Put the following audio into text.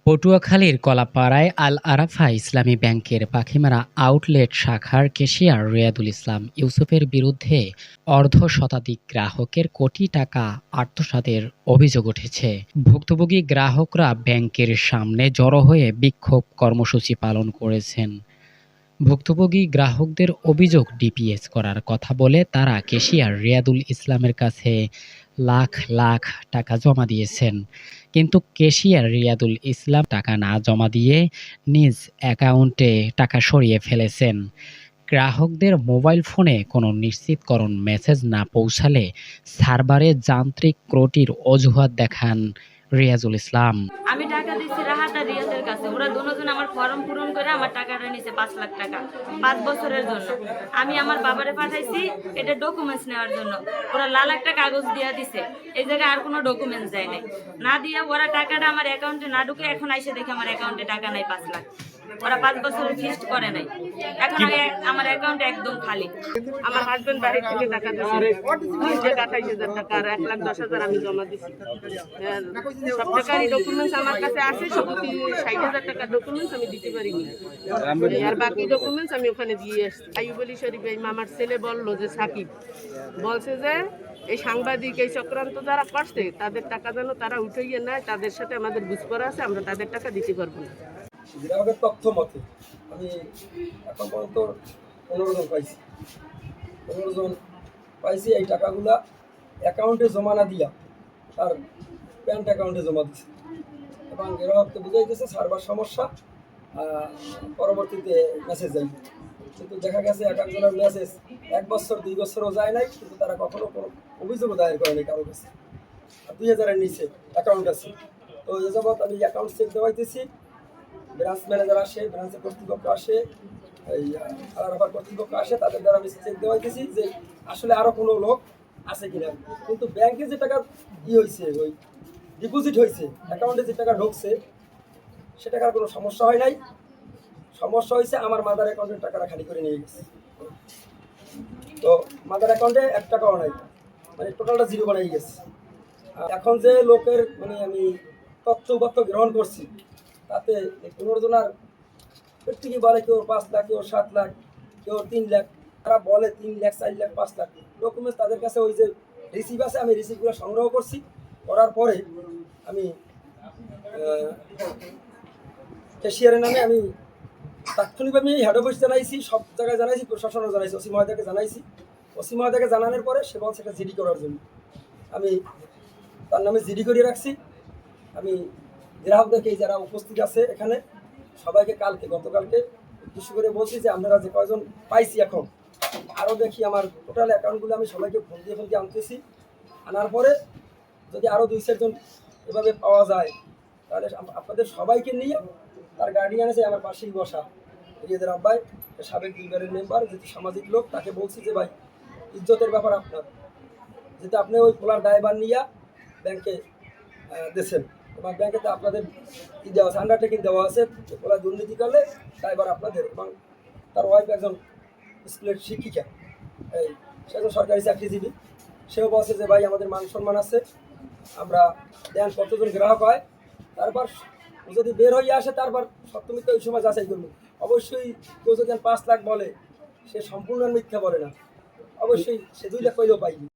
পটুয়াখালীর কলাপাড়ায় আল আরাফা ইসলামী ব্যাংকের পাখিমারা আউটলেট শাখার ক্যাশিয়ার রিয়াদুল ইসলাম ইউসুফের বিরুদ্ধে অর্ধশতাধিক গ্রাহকের কোটি টাকা আত্মসাতের অভিযোগ উঠেছে। ভুক্তভোগী গ্রাহকরা ব্যাংকের সামনে জড়ো হয়ে বিক্ষোভ কর্মসূচি পালন করেছেন। ভুক্তভোগী গ্রাহকদের অভিযোগ, ডিপিএস করার কথা বলে তারা ক্যাশিয়ার রিয়াদুল ইসলামের কাছে লাখ লাখ টাকা জমা দিয়েছেন, কিন্তু ক্যাশিয়ার রিয়াদুল ইসলাম টাকা না জমা দিয়ে নিজ অ্যাকাউন্টে টাকা সরিয়ে ফেলেছেন। গ্রাহকদের মোবাইল ফোনে কোনো নিশ্চিতকরণ মেসেজ না পৌঁছালে সার্ভারে যান্ত্রিক ত্রুটির অজুহাত দেখান রিয়াজুল ইসলাম। আমি টাকা দিচ্ছি রাহাত আর রিয়াজের কাছে। ওরা দুজন আমার ফর্ম পূরণ করে আমার টাকাটা নিছে 5 লাখ টাকা 5 বছরের জন্য। আমি আমার বাবারে পাঠাইছি এটা ডকুমেন্টস নেওয়ার জন্য। ওরা লাল একটা কাগজ দিয়ে দিছে, এই জায়গায় আর কোনো ডকুমেন্টস দেয় নাই। না দিয়ে ওরা টাকাটা আমার অ্যাকাউন্টে না ঢুকে এখন আইসে দেখে আমার অ্যাকাউন্টে টাকা নাই 5 লাখ। ওরা 5 বছরের ফিক্সড করে নাই। এখন আমার অ্যাকাউন্ট একদম খালি। আমার হাজবেন্ড বাড়ি থেকে টাকা দিয়েছে 28,000 টাকা আর 1,10,000 আমি জমা দিছি। সব টাকারই ডকুমেন্টস আমার কাছে আছে, সব 60,000 টাকার ডকুমেন্টস আমি দিতে পারিনি। আর বাকি ডকুমেন্টস আমি ওখানে দিয়ে আসছি। আইয়ুব আলী শরীফ এই মামার ছেলে বললো যে সাকিব বলছে যে এই সাংবাদিক এই চক্রান্ত যারা করছে তাদের টাকা যেন তারা উঠাইয়ে নেয়, তাদের সাথে আমাদের বুঝপড়া আছে, আমরা তাদের টাকা দিতে পারবো না। গ্রাহকের তথ্য মতে আমি এখন পর্যন্ত 15 জন পাইছি। 15 জন পাইছি। এই টাকাগুলা অ্যাকাউন্টে জমা না দিয়া তার ব্যাংক অ্যাকাউন্টে জমা দিছে এবং গ্রাহককে বুঝাইতেছে সার্ভার সমস্যা, পরবর্তীতে মেসেজ যাই। কিন্তু দেখা গেছে এক একজনের মেসেজ 1 বছর 2 বছরও যায় নাই, কিন্তু তারা কখনো কোনো অভিযোগও দায়ের করেনি কারো কাছে। আর 2000-এর নিচে অ্যাকাউন্ট আছে। তো এ যাবৎ আমি অ্যাকাউন্ট চেক দেওয়াইতেছি, ব্রাঞ্চ ম্যানেজার আসে, ব্রাঞ্চের কর্তৃপক্ষ আসে, এই আলাদাভার কর্তৃপক্ষ আসে, তাদের দ্বারা আমি চেক দেওয়াইতেছি যে আসলে আরও কোনো লোক আছে কিনা। কিন্তু ব্যাংকে যে টাকা হয়েছে, ওই ডিপোজিট হয়েছে, অ্যাকাউন্টে যে টাকা ঢুকছে সে টাকার কোনো সমস্যা হয় নাই। সমস্যা হয়েছে আমার মাদার অ্যাকাউন্টের টাকাটা খালি করে নিয়ে গেছে। তো মাদার অ্যাকাউন্টে 1 টাকাও নাই, মানে টোটালটা জিরো বানাই গেছে। এখন যে লোকের মানে আমি তথ্যগত গ্রহণ করছি তাতে 15 জনার প্রত্যেকে বলে কেউ 5 লাখ, কেউ 7 লাখ, কেউ 3 লাখ, তারা বলে 3 লাখ, 4 লাখ, 5 লাখ। ডকুমেন্টস তাদের কাছে ওই যে রিসিভ আছে, আমি রিসিভগুলো সংগ্রহ করছি। করার পরে আমি ক্যাশিয়ারের নামে আমি তাৎক্ষণিকভাবে হেড অফিস জানাইছি, সব জায়গায় জানাইছি, প্রশাসনও জানাইছি, ওসি মহোদয়কে জানাইছি। ওসি মহোদয়কে জানানোর পরে সে বলছে এটা জিডি করার জন্য। আমি তার নামে জিডি করিয়ে রাখছি। আমি গ্রাহকদেরকে যারা উপস্থিত আছে এখানে সবাইকে গতকালকে উদ্দেশ্য করে বলছি যে আপনারা যে কয়জন পাইছি এখন আরও দেখি আমার টোটাল অ্যাকাউন্টগুলো আমি সবাইকে ফোন দিয়ে আনতেছি। আনার পরে যদি আরও 2-4 জন এভাবে পাওয়া যায় তাহলে আপনাদের সবাইকে নিয়ে তার গার্ডিয়ান আছে আমার পাশেই বসা রিয়াদের আব্বাই, সাবেক বিলবারের মেম্বার, যেহেতু সামাজিক লোক, তাকে বলছি যে ভাই ইজ্জতের ব্যাপার আপনার, যেহেতু আপনি ওই খোলার দায়ভার নিয়ে ব্যাংকে দিয়েছেন এবং ব্যাংকে আপনাদের দেওয়া আছে, আন্ডারটেকিং দেওয়া আছে, ওরা দুর্নীতি করলে দায়ভার আপনাদের। এবং তার ওয়াইফ একজন স্কুলের শিক্ষিকা, সে একজন সরকারি চাকরিজীবী। সেও বলছে যে ভাই আমাদের মান সম্মান আছে, আমরা দেন কতজন গ্রাহক হয়, তারপর যদি বের হয়ে আসে তারপর সত্যমিথ্যা ওই সময় যাচাই করবো। অবশ্যই কেউ যদি 5 লাখ বলে সে সম্পূর্ণ মিথ্যা বলে না, অবশ্যই সে 2 লাখ কইলেও পাইনি।